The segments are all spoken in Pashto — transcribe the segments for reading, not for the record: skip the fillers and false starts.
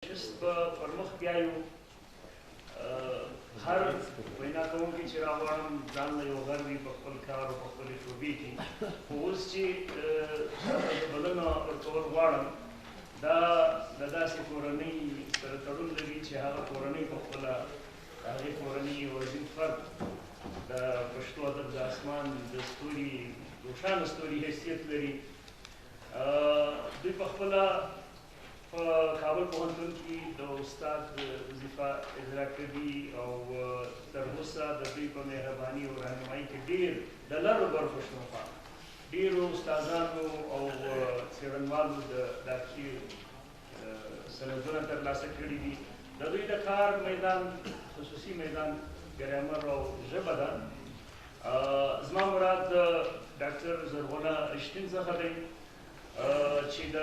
نشست به پرمخ بیایو هر وینا کوونکی چې راغواړم ځان له یو غر وي په خپل کار او په خپلې شعبې کې خو اوس چې بلنه ورکول غواړم دا د داسې کورنۍ سره تړون لري چې هغه کورنۍ په خپله د هغې کورنۍ یو عظیم فرد د پښتو ادب د اسمان د ستوري روښانه ستوري حیثیت لري. دوی په خپله په کابل پوهنتون کې د استاد وظیفه اجرا کړې او تر اوسه د دوی په مهرباني او رهنمایي کې ډېر د لرو بر پښتونخوا ډېرو استادانو او څېړنوالو د داخلي سندونه ترلاسه کړي دي. د دوی د کار میدان خصوصي میدان ګرامر او ژبه ده. زما مراد ډاکټر زرغونه رښتین څخه دی چې د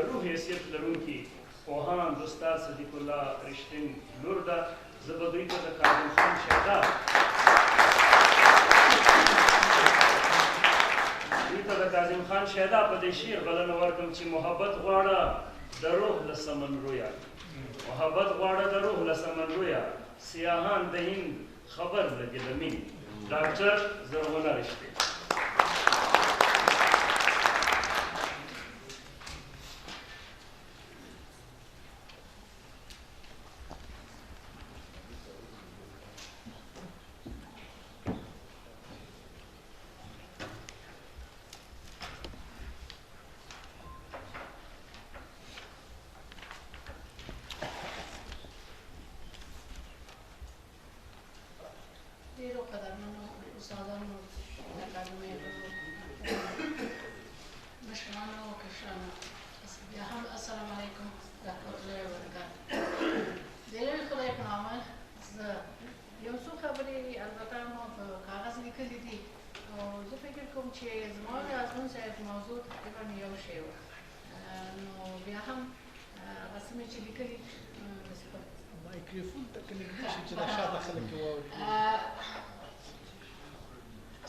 روح حیثیت لرونکي پوهاند استاد صدیق الله رښتین لور ده. زه به دوی ته د کاظم خان شیدا په دې شعر بلنه ورکړم چې محبت غواړه د روح له سمن رویه، محبت غواړه د روح له سمن رویه، سیاحان د هند خبر لګي د مین. ډاکټر زرغونه رښتین.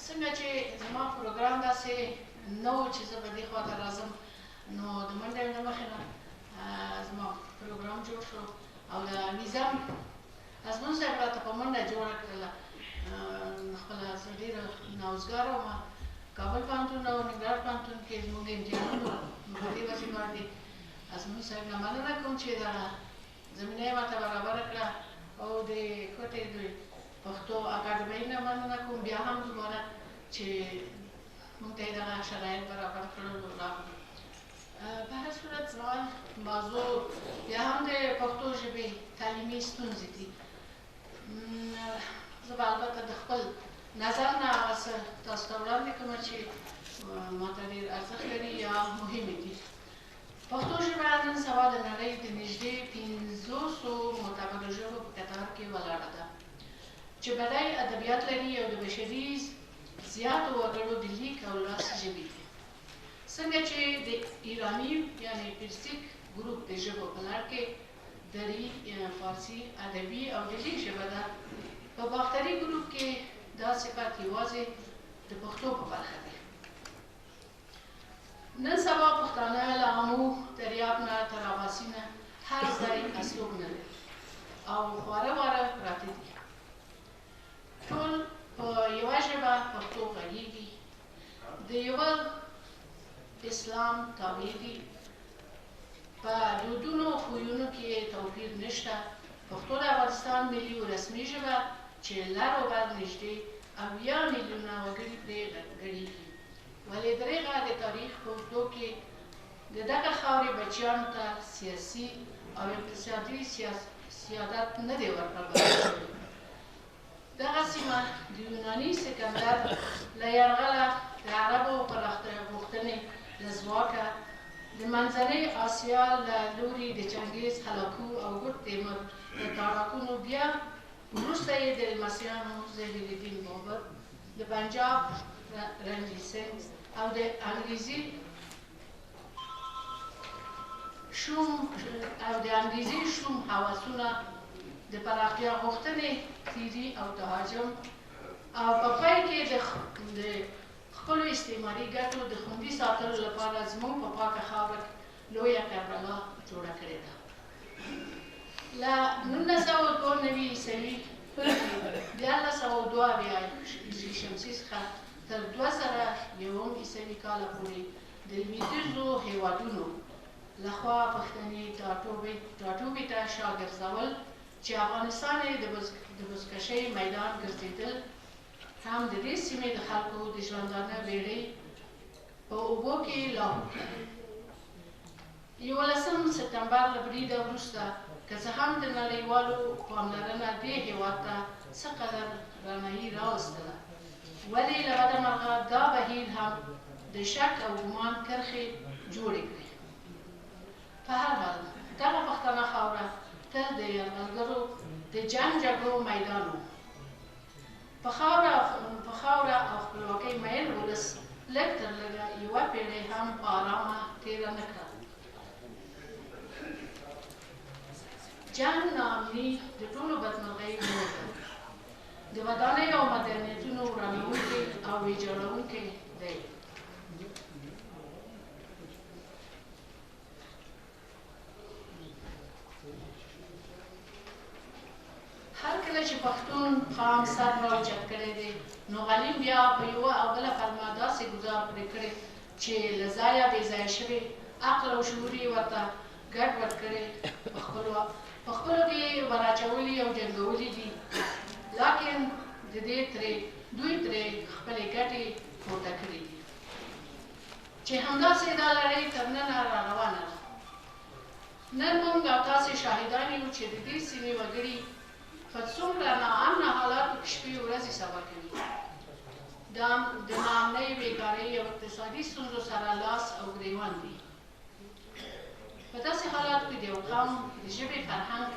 څنګه چې زما پروګرام داسې نه و چې زه به دې خواته راځم، نو د منډې نه مخکې نه زما پروګرام جوړ شو او د نظام ازمون صاحب راته په منډه جوړه کړله. خپله زه ډېره نوزګاره وم. کابل پوهنتون او ننګرهار پوهنتون کې زموږ امتحانونه نو په دې وجې باندې ازمون صاحب نه مننه کوم چې دغه زمینه یې ماته برابره کړه او د کوټې د پښتو اکاډمۍ نه مننه کوم بیا هم دوباره چې موږ ته یې دغه شرایط برابر کړل. په هر صورت زما موضوع بیا هم د پښتو ژبې تعلیمي ستونزې دي. زه به البته د خپل نظر نه هغه څه تاسو ته وړاندې کوم چې ماته ډېر ارزښت لري یا مهمې دي. پښتو ژبه نن سبا د نړۍ د نږدې 500 معتبرو ژبو په کتار کې ولاړه ده چې بډای ادبیات لري او د بشري زیاتو وګړو د لیک او لوست ژبې دي. څنګه چې د ایراني یعنې پرسیک ګروپ د ژبو په لړ کې دری فارسي ادبي او د لیک ژبه ده، په باختري ګروپ کې دا صفت یوازې د پښتو په برخه دی. نن سبا پښتانه له آمو دریاب نه تر اباسي نه هر ځای اسلوب نه لري او خواره واره پراته دي. ټول په یوه ژبه پښتو غږیږي، د یوه اسلام تابع دي، په دودونو او خویونو کې توپیر نشته. پښتو د افغانستان ملي او رسمي ژبه چې لر او بر نږدې 80 میلیونه وګړي پرې ګډېږي، ولې دریغه د تاریخ په اوږدو کې د دغه خاورې بچیانو ته سیاسي او اقتصادي سیادت نه دی ورکړل شوی. دغه سیمه د یوناني سکندر له یرغله د عربو پراختیا غوښتنې له ځواکه د منځنۍ اسیا له لوري د چنګیز هلاکو او ګوټ تیمور د تاړاکونو بیا وروسته یې د لمسیانو ظهیر الدین بابر د پنجاب رنجیت سنګ او د انګریزي شوم هوسونه د پراختیا غوښتنې تیري او تهاجم او په پای کې د خپلو استعماري ګټو د خوندي ساتلو لپاره زموږ په پاکه خاوره لویه کربلا جوړه کړې ده. له 1992 عیسوي 1402 هجري شمسي څخه تر 2001 عیسوي کاله پورې د لوېدیځو هېوادونو لخوا پښتني ټاټوبي ته شاګرځول چې افغانستان یې د بزکشۍ میدان ګرځېدل هم د دې سیمې د خلکو د ژوندانه بیړۍ په اوبو کې لاهو کړه. 11 سپتمبر له بریده وروسته که څه هم د نړیوالو پاملرنه دې هېواد ته څه قدر رانایي راوستله، ولې له بده مرغه دا بهیر هم د شک او ګمان کرښې جوړې کړې. په هر حال دغه پښتنه خاوره تل د یرغلګرو د جنګ جګړو میدان و. په خاوره او خپلواکۍ میل ولس لږ تر لږه یوه پېړۍ هم په ارامه تېره نه کړه. جنګ ناامني د ټولو بدمرغیو مور ده. د ودانیو او مدنیتونو ورانوونکی او ویجاړوونکی دی. هر کله چې پښتون قام سر راوچت کړی دی، نو غلیم بیا په یوه او بله پلمه داسې ګزار پرې کړی چې له ځایه بې ځایه شوي عقل او شعور یې ورته ګډوډ کړی، په خپلو کې وراچولي او جنګولي دي، لاکن دوی ترې خپلې ګټې پورته کړي دي. چې همداسې دا لړۍ تر ننه را روانه ده. نن موږ او تاسې شاهدان یو چې د دې سیمې وګړي په څومره ناامنه حالاتو کې شپې ورځې سبا کوي. د ناامنۍ، بېکارۍ او اقتصادي ستونزو سره لاس او ګرېوان دي. په داسې حالاتو کې د یو قوم د ژبې، فرهنګ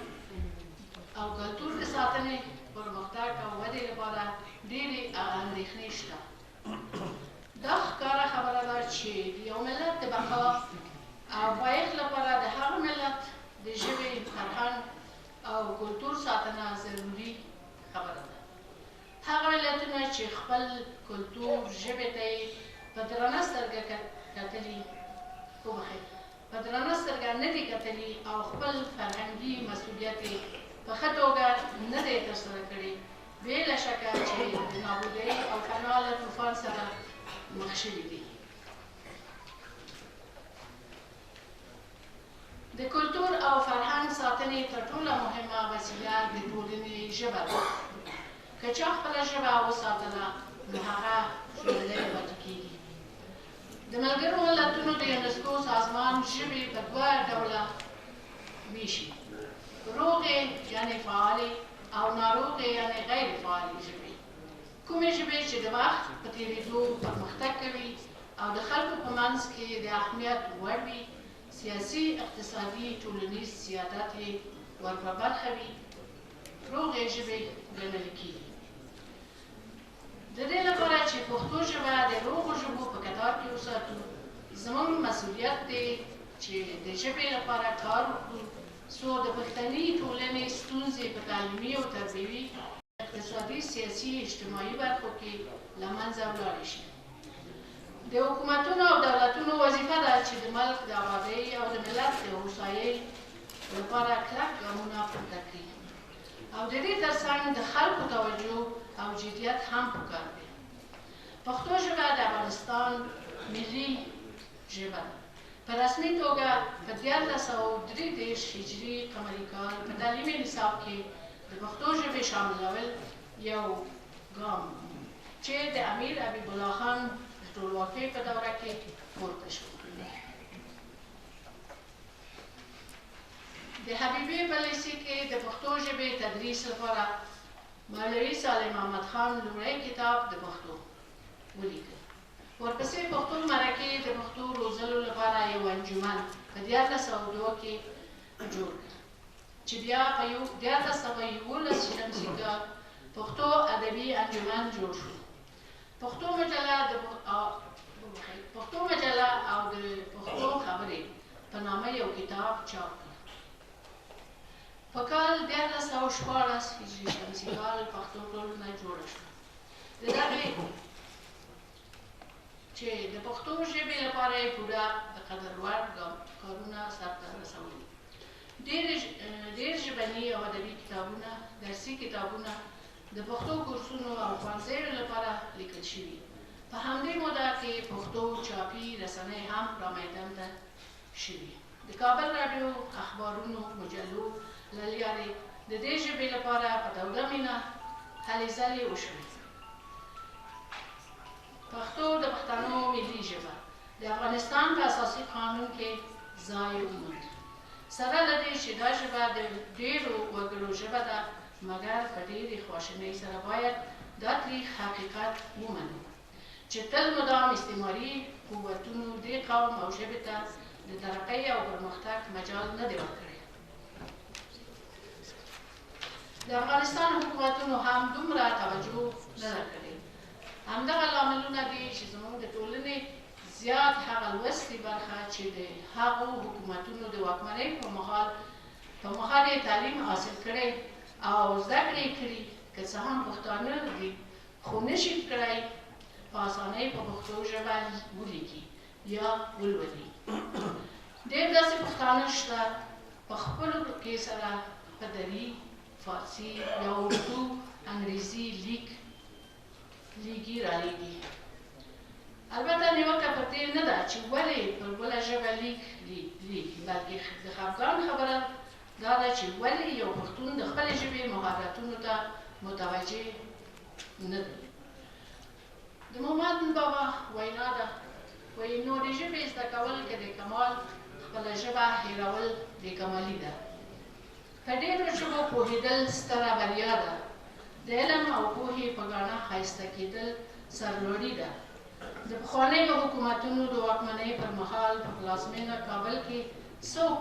او کلتور د ساتنې، پرمختګ او ودې لپاره ډېرې اندېښنې شته. دا ښکاره خبره ده چې د یو ملت د بقا او پایښت لپاره د هغه ملت د ژبې، فرهنګ او کلتور ساتنه ضروري خبره ده. هغه ملتونه چې خپل کلتور، ژبې ته یې په درنه سترګه کتلي، په درنه سترګه نه دي کتلي او خپل فرهنګي مسؤلیت یې په ښه توګه نه دی ترسره کړی، بې له شکه چې د نابودۍ او فنا له طوفان سره مخ شوي دي. د کلتور او فرهنګ ساتنې تر ټوله مهمه وسیله د ټولنې ژبه ده. که چا خپله ژبه وساتله، نو هغه ژوندی پاتې کېږي. د ملګرو ملتونو د یونسکو سازمان ژبې په دوه ډوله ویشي: روغې یعنې فعالې او ناروغې یعنې غیر فعالې ژبې. کومې ژبې چې د وخت په تېرېدو پرمختګ کوي او د خلکو په منځ کې د اهمیت وړ وي، سیاسي، اقتصادي، ټولنیز سیادت یې ور په برخه وي، روغې ژبې ګڼل کېږي. د دې لپاره چې پښتو ژبه د روغو ژبو په کتار کې وساتو، زموږ مسؤلیت دی چې د ژبې لپاره کار وکړو، څو د پښتني ټولنې ستونزې په تعلیمي او تربیوي، اقتصادي، سیاسي، اجتماعي برخو کې له منځه ولاړې شي. د حکومتونو او دولتونو وظیفه ده چې د ملک د آبادۍ او د ملت د هوسایۍ لپاره کلک ګامونه پورته کړي، او د دې ترڅنګ د خلکو توجه او جدیت هم پکار دی. پښتو ژبه د افغانستان ملي ژبه ده. په رسمي توګه په 1433 هجري قمري کال په تعلیمي نصاب کې د پښتو ژبې شاملول یو ګام چې د امیر حبیب الله خان د ټولواکۍ په دوره کې پورته شو. د حبیبي په لیسې کې د پښتو ژبې تدریس لپاره مولوي صالح محمد خان لومړی کتاب د پښتو ولیکه. ورپسې پښتو مرکې د پښتو روزلو لپاره یو انجمن په 1402 کې جوړ کړ، چې بیا په 1411 شمسي کال پښتو ادبي انجمن جوړ شو. پښتو مجله او د پښتو خبرې په نامه یو کتاب چاپ کړ. په کال 1414 هجري شمسي کال پښتو ټولنه جوړه شوه. د دغې چې د پښتو ژبې لپاره یې پوره د قدر وړ کارونه سرته رسولي. ډېر ژبني او ادبي کتابونه، درسي کتابونه د پښتو کورسونو او ښوونځیو لپاره لیکل شوي. په همدې موده کې پښتو چاپي رسنۍ هم رامیدان ته شوي. د کابل راډیو اخبارونو مجلو له لارې د دې ژبې لپاره په توګه مینه هلې ځلې وشوې. پښتو د پښتنو ملي ژبه د افغانستان په اساسي قانون کې ځای وموند. سره له دې چې دا ژبه د ډېرو وګړو ژبه ده، مګر په ډېرې خواشینۍ سره باید دا تریخ حقیقت ومنو چې تل مدام استعماري قوتونو دې قوم او ژبې ته د ترقۍ او پرمختګ مجال نه دی ورکړی. د افغانستان حکومتونو هم دومره توجه نه ده کړې. همدغه لاملونه دي چې زموږ د ټولنې زیات هغه لوستې برخه چې د هغو حکومتونو د واکمنۍ په مهال یې تعلیم حاصل کړی او زده کړې کړي، که څه هم پښتانه دي، خو نشي کړی په اسانۍ په پښتو ژبه ولیکي یا ولولي. ډېر داسې پښتانه شته په خپلو کې سره په دري، فارسي یا اردو، انګریزي لیکي رالیږي. البته نیوکه پر دې نه ده چې ولې پر بله ژبه لیکي، بلکې د خفګان خبره دا ده چې ولې یو پښتون د خپلې ژبې مهارتونو ته متوجه نه دی. د محمد بابا وینا ده، وایي نو د ژبې زده کول که د کمال، خپله ژبه هېرول د کمالي ده. په ډېرو ژبو پوهېدل ستره بریا ده. د علم او پوهې په ګاڼه ښایسته کېدل سرلوړي ده. د پخوانیو حکومتونو د واکمنۍ پر مهال په پلازمینه کابل کې څوک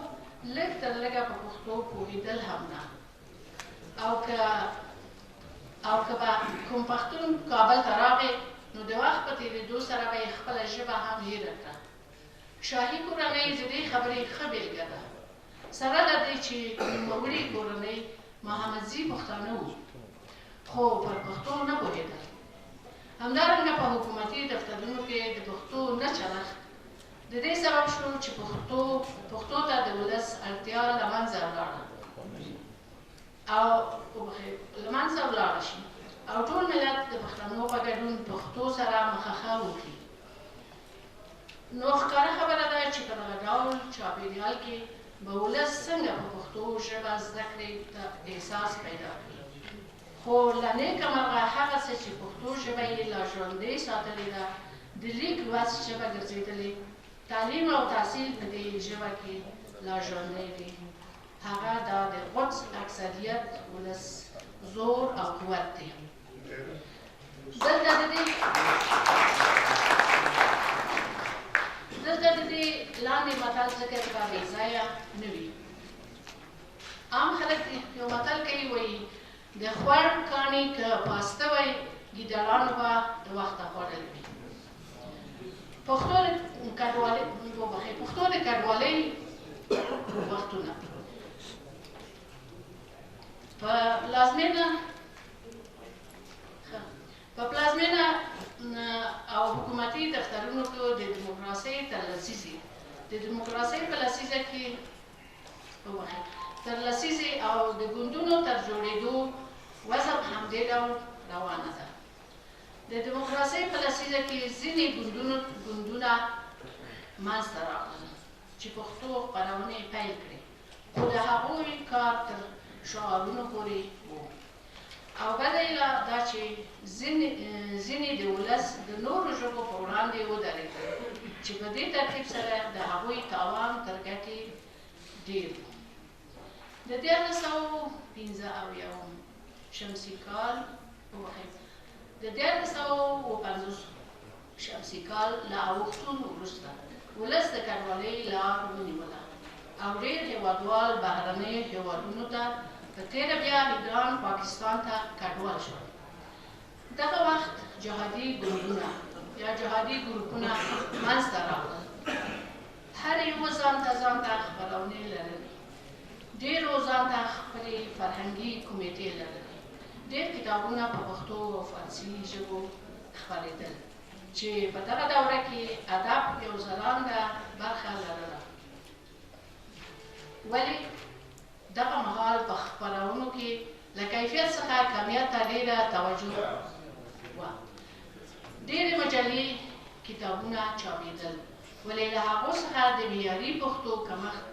لږ تر لږه په پښتو پوهېدل هم نه. او که به کوم پښتون کابل ته راغی نو د وخت په تېرېدو سره به یې خپله ژبه هم هېره کړه. شاهي کورنۍ د دې خبرې ښه بېلګه ده. سره له دې چې نوموړي کورنۍ محمدزي پښتانه وو، خو پر پښتو نه پوهېدل. همدارنګه په حکومتي دفترونو کې د پښتو نه چلښت د دې سبب شو چې پښتو ته د ولس اړتیا له منځه ولاړه شي او ټول ملت د پښتنو په ګډون پښتو سره مخه وکړي. نو ښکاره خبره ده چې په دغه ډول چاپېریال کې به ولس څنګه په پښتو ژبه زده کړې ته احساس پیدا کړي. خو له نیکه مرغه هغه څه چې پښتو ژبه یې لا ژوندۍ ساتلې ده، د لیک لوست ژبه ګرځېدلې، تعلیم او تحصیل په دې ژبه کې لا ژوندی دی. هغه دا د قدس اکثریت ولس زور او قوت دی. دلته د دې لاندې متل ذکر به بې ځایه نه وي. عام خلک یو متل کوي، وایي د خوړ کاڼي که پاسته وی، ګیدړانو به د وخته خوړلی وي. پښتو د کډوالۍ وختونه په پلازمینه او حکومتي دفترونو کې د دیموکراسۍ په لسیزه کې تر لسیزې او د ګوندونو تر جوړېدو وضع په همدې ډول روانه ده. د دیموکراسۍ په لسیزه کې ځینې ګوندونه منځته راغلل چې پښتو خپرونې پیل کړې، خو د هغوی کار تر شعارونو پورې و. او بله یې دا چې ځینې د ولس د نورو ژبو په وړاندې ودرېدل چې په دې ترتیب سره د هغوی تاوان تر ګټې ډېر و. د 1455 شمسي کال له اوښتون وروسته ولس د کډوالۍ لار ونیوله او ډېر هېوادوال بهرنیو هېوادونو ته په تېره بیا ایران، پاکستان ته کډوال شول. دغه وخت جهادي ګوندونه یا جهادي ګروپونه منځته راغلل. هر یو ځانته خپرونې لرلې، ډېرو ځانته خپلې فرهنګي کمیټې لرلې. ډېر کتابونه په پښتو او فارسي ژبو خپرېدل چې په دغه دوره کې ادب یو ځلانده برخه لرله. ولې دغه مهال فعالیت ته ډېره توجه وه. ډېرې مجلې کتابونه چاپېدل، ولې له هغو څخه د معیاري پښتو کمښت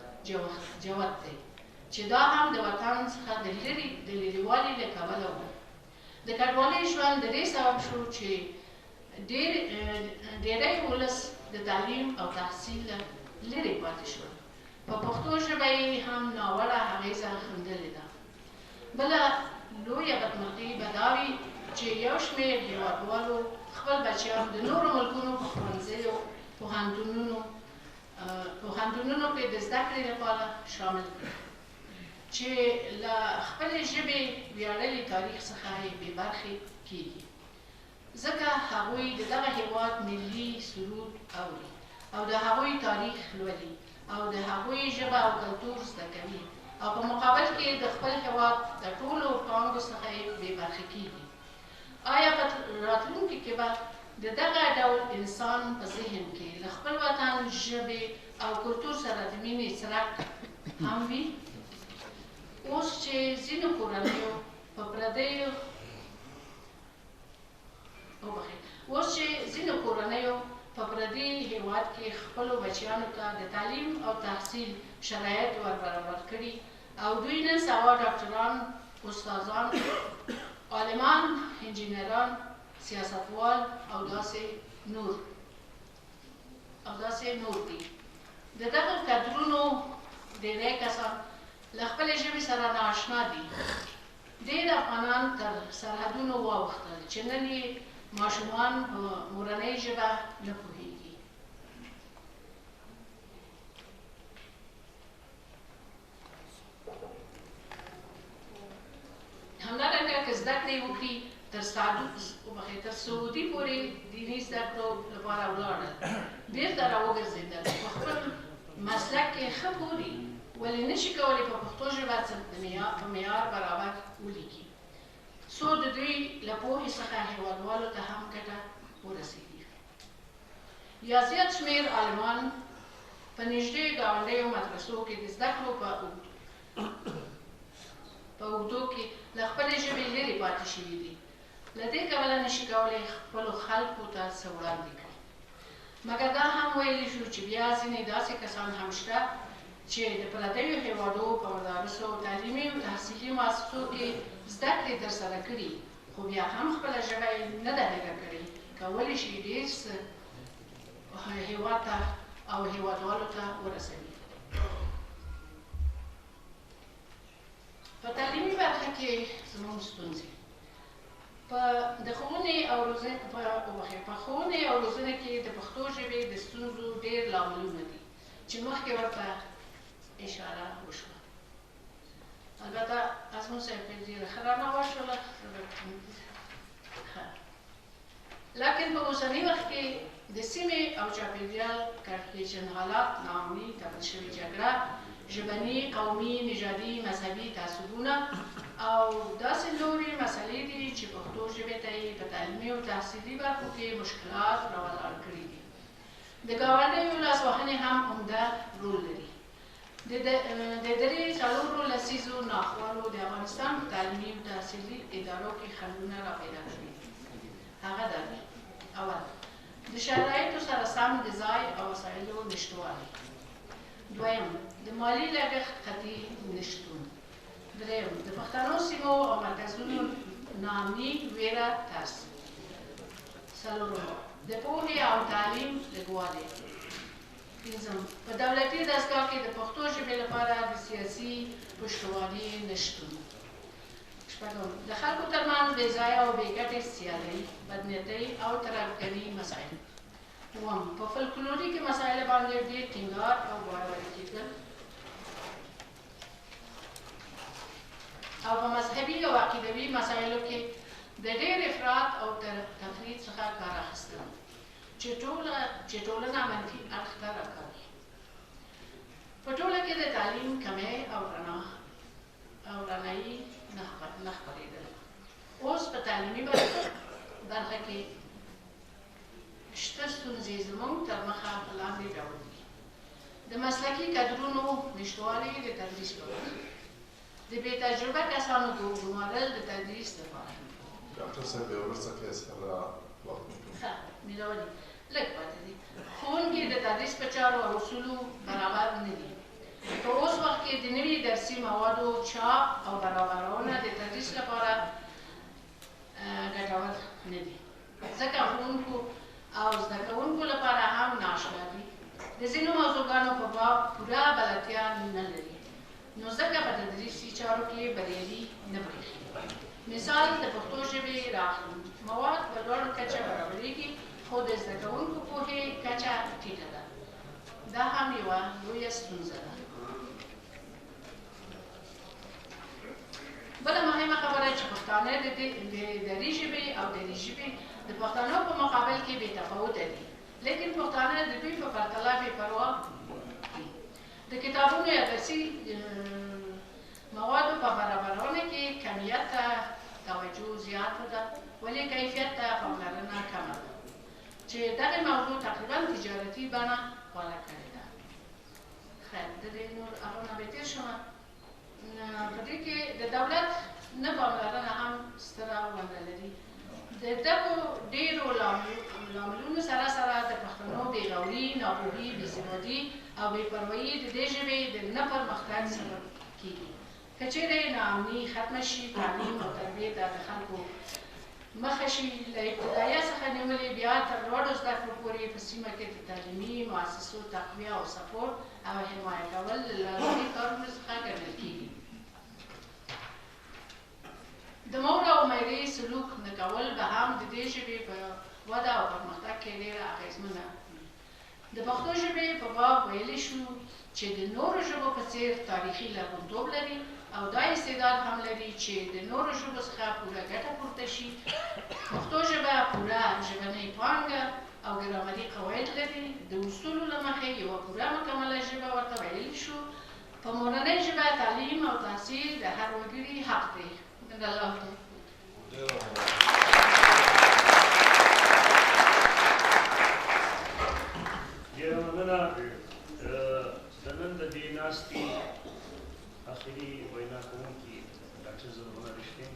جوت دی، چې دا هم د وطن څخه د لرېوالي له کبله و. د کډوالۍ ژوند د دې سبب شو چې ډېری ولس د تعلیم او تحصیل لرې پاتې شول. په پښتو ژبه یې هم ناوړه اغېزه ښندلې ده. بله لویه بدمرغي به دا وي چې یو شمېر هېوادوالو خپل بچیان د نورو ملکونو په ښوونځیو پوهنتونونو کې د زده کړې لپاره شامل کړي، چې له خپلې ژبې ویاړلي تاریخ څخه یې بې برخې کېږي، ځکه هغوی د دغه هېواد ملي سرود اوري او د هغوی تاریخ لولي او د هغوی ژبه او کلتور زده کوي، او په مقابل کې د خپل هېواد د ټولو پانګو څخه یې بې برخې کېږي. آیا په راتلونکي کې به د دغه ډول انسان په ذهن کې له خپل وطن ژبې او کلتور سره د مینې څرک هم وي؟ اوس چې ځینو کورنیو په پردي هېواد کې خپلو بچیانو ته د تعلیم او تحصیل شرایط ور برابر کړي او دوی نن سبا ډاکټران، استادان، عالمان، انجینران، سیاستوال او داسې نور دي. د دغه کدرونو ډېری کسان له خپلې ژبې سره نااشنا دي. ډېر افغانان تر سرحدونو واوښتل چې نن یې ماشومان په مورنۍ ژبه نه پوهېږي. همدارنګه که زده کړې وکړي تر سعودي پورې دیني زده کړو لپاره ولاړل، بېرته راوګرځېدل، په خپل مسلک کې ښه پوهېږي، ولې نشي کولی په پښتو ژبه په معیار برابر ولیکي، څو د دوی له پوهې څخه هېوادوالو ته هم ګټه ورسېږي. یا زیات شمېر عالمان په نږدې ګاونډیو مدرسو کې د زده کړو په اوږدو کې له خپلې ژبې لرې پاتې شوي دي، له دې کبله نشي کولی خپلو خلکو ته څه وړاندې کړي. مګر دا هم ویلی شو چې بیا ځینې داسې کسان هم شته چې د پردیو هېوادو په مدارسو، تعلیمي او تحصیلي مؤسسو کې زده کړې ترسره کړي، خو بیا هم خپله ژبه یې نه ده هېره کړې، کولی شي ډېر څه هېواد ته او هېوادوالو ته ورسوي. په تعلیمي برخه کې زموږ ستونزې په ښوونې او روزنې کې د پښتو ژبې د ستونزو ډېر لاملونه دي چې مخکې ورته اشاره وشوه. البته ازمون صاحب ډېره ښه رانه وشوله، لکن په اوسني وخت کې د سیمې او چاپېریال کړکېچن حالات، ناامني، تپل شوې جګړه، ژبني، قومي، نژادي، مذهبي تعصبونه او داسې نورې مسلې دي چې پښتو ژبې ته یې په تعلیمي او تحصیلي برخو کې مشکلات راولاړ کړي دي. د ګاونډیو لاسوهنې هم عمده رول لري. د درې څلورو لسیزو ناخوالو د افغانستان په تعلیمي او تحصیلي ادارو کې خنډونه راپیدا کړي. هغه دا دي: اول، د شرایطو سره سم د ځای او وسایلو نشتوالی. دویم، د مالي لګښت قطعي نشتون. دریم، د پښتنو سیمو او مرکزونو ناامني، ویره، ترس. څلورم، د پوهې او تعلیم لږوالی. پنځم، په دولتي دستګاه کې د پښتو ژبې لپاره د سیاسي پشتواني نشتون. شپږم، د خلکو ترمنځ بې ځایه او بې ګټې سیالۍ، بدنیتۍ او ترهګري مسایل. اووم، په فلکلوریکي مسایلو باندې ډېر ټینګار او باوري کېدل او په مذهبي او عقیدوي مسایلو کې د ډېر افراط او تفریط څخه کار اخیستل چې ټولنه منفي اړخ ته راکاږي. په ټوله کې د تعلیم کمی او رڼایي نه خپرېدل. اوس په تعلیمي برخه کې شته ستونزې زموږ تر مخه په لاندې ډول دي: د مسلکي کادرونو نشتوالی د تدریس په وخت، د د بې تجربه کسانو ګمارل د تدریس لپاره. ډاکټر صاحب یو وروسته کې سره وخت ښه میلاودي لږ پاتې دي. ښوونکي د تدریس په چارو او اصولو برابر نه دي. په اوس وخت کې د نوي درسي موادو چاپ او برابرونه د تدریس لپاره ګټور نه دي، ځکه ښوونکو او زده کوونکو لپاره هم ناشنا دي. د ځینو موضوعګانو په باب پوره بلدتیا نه لري، نو ځکه په تدریسي چارو کې بریالي نه برېښي. مثال د پښتو ژبې راخلو، مواد په لوړه کچه برابرېږي، خو د زده کوونکو پوهې کچه ټیټه ده. دا هم یوه لویه ستونزه ده. بله مهمه خبره چې پښتانه د دري ژبې او دري ژبې د پښتنو په مقابل کې بې تفاوته دي، لیکن پښتانه د دوی په پرتله بې پروا دي. د کتابونو یا درسي موادو په برابرونه کې کمیت ته توجه زیاته ده، ولې کیفیت ته پاملرنه کمه ده، چې دغه موضوع تقریبا تجارتي بڼه غوره کړې ده. خیر د دې نور هغونه به تېر شمه. په دې کې د دولت نه پاملرنه هم ستره ونډه لري. د دغو ډېرو لاملونو سره سره د پښتنو بېغوري، ناپوهي، بېسوادي او بېپروایي د دې ژبې د نه پرمختګ سبب کېږي. که چېرې ناامني ختمه شي، تعلیم او تربیې ته د خلکو مخه شي، له ابتدایه څخه نیولې بیا تر لوړو زده کړو پورې په سیمه کې د تعلیمي مؤسسو تقویه او سپورټ او حمایه کول له لازمي کارونو څخه ګڼل کېږي. د مور او میرې سلوک نه کول به هم د دې ژبې په وده او پرمختګ کې ډېره اغېزمنه وي. د پښتو ژبې په باب ویلی شو چې د نورو ژبو په څېر تاریخي لرغونتوب لري او دا استعداد هم لري چې د نورو ژبو څخه پوره ګټه پورته شي. پښتو ژبه پوره ژبنۍ پانګه او ګرامري قواعد لري. د اصولو له مخې یوه پوره مکمله ژبه ورته ویلی شو. په مورنۍ ژبه تعلیم او تحصیل د هر وګړي حق دی. الله ډېره مننه. د نن د دې ناستې اخري وینا کوونکي ډاکټر زرغونه رښتین